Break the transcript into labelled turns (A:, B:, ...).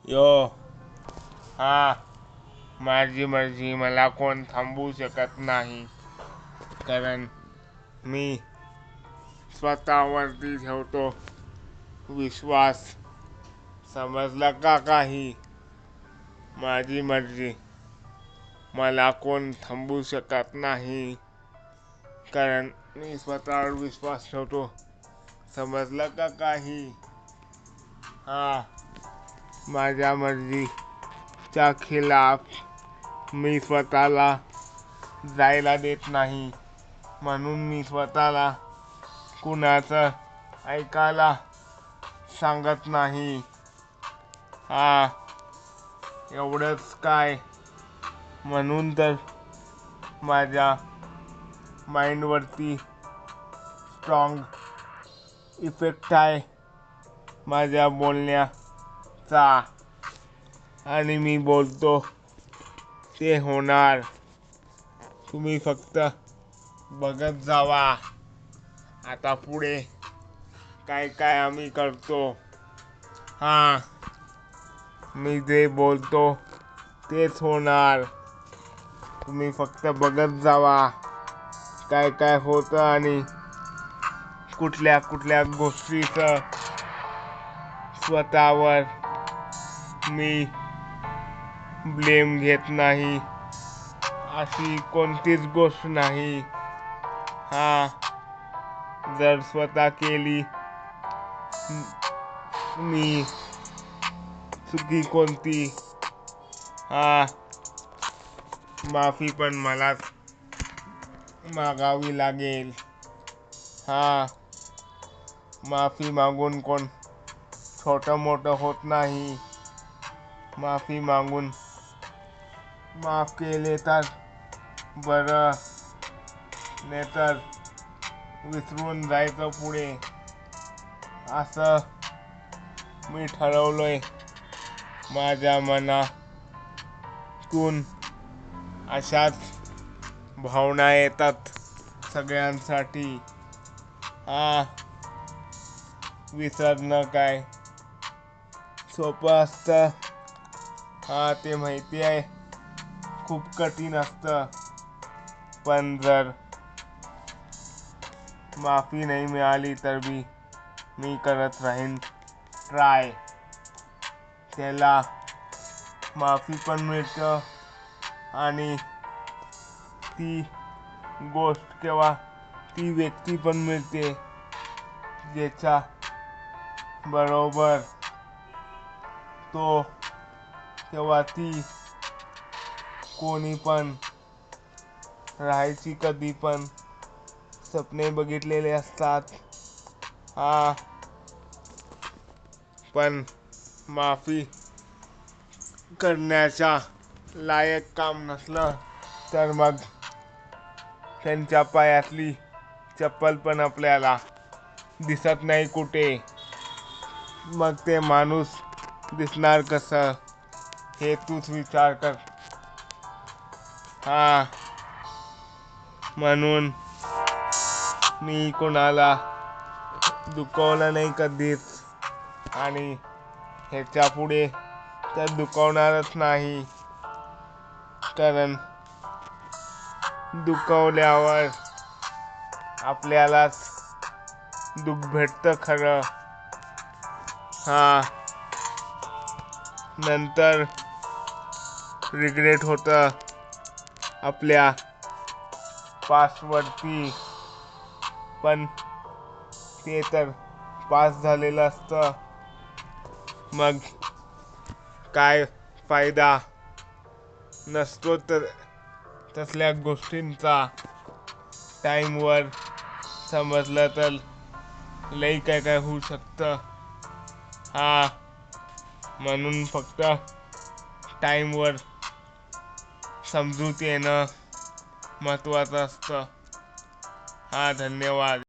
A: यो हा माझी मर्जी, मला कोण थांबवू शकत नाही. कारण मी स्वतःवरती ठेवतो विश्वास. समजलं का काही? माझी मर्जी, मला कोण थांबवू शकत नाही. कारण मी स्वतःवर विश्वास ठेवतो. समजलं का काही? हा माझ्या मर्जीच्या खिलाफ मी स्वतःला जायला देत नाही. म्हणून मी स्वतःला कुणाचं ऐकायला सांगत नाही. हा एवढंच काय. म्हणून तर माझ्या माइंडवरती स्ट्रॉंग इफेक्ट आहे माझ्या बोलण्याचा. आणि मी बोलतो ते होणार. तुम्ही फक्त बघत जावा आता पुढे काय काय आम्ही करतो. हा मी जे बोलतो तेच होणार. तुम्ही फक्त बघत जावा काय काय होतं आणि कुठल्या कुठल्या गोष्टीचं स्वतःवर मी ब्लेम घेत नाही. अशी कोणतीच गोष्ट नाही. हा जर स्वतः केली मी चुकी कोणती, हा माफी पण मलाच मागावी लागेल. हा माफी मागून कोण छोटं मोठं होत नाही. माफी मागून माफ केले तर बरं, नाहीतर विसरून जायचं पुढे. असं मी ठरवलंय माझ्या मनातून. अशाच भावना येतात सगळ्यांसाठी. हा विसरणं काय सोपं असतं? हा ते माहिती आहे, खूप कठीण असतं. पण जर माफी नाही मिळाली तर मी करत राहीन ट्राय. त्याला माफी पण मिळतं आणि ती गोष्ट किंवा ती व्यक्ती पण मिळते ज्याच्या बरोबर तो किंवा ती कोणी पण राहायची कधी पण स्वप्ने बघितलेले असतात. हा पण माफी करण्याच्या लायक काम नसलं तर मग त्यांच्या पायातली चप्पल पण आपल्याला दिसत नाही कुठे. मग ते माणूस दिसणार कसं हे तूच विचार कर. हा म्हणून मी कोणाला दुखवलं नाही कधीच आणि ह्याच्या पुढे तर दुखवणारच नाही. कारण दुखवल्यावर आपल्यालाच दुःख भेटतं खरं. हा नंतर रिग्रेट होतं आपल्या पास्टवरती. पण ते तर पास झालेलं असतं. मग काय फायदा नसतो तर तसल्या गोष्टींचा. टाईमवर समजलं तर लई काय काय होऊ शकतं. हा म्हणून फक्त टाईमवर समजूत येणं महत्त्वाचं असतं. हा धन्यवाद.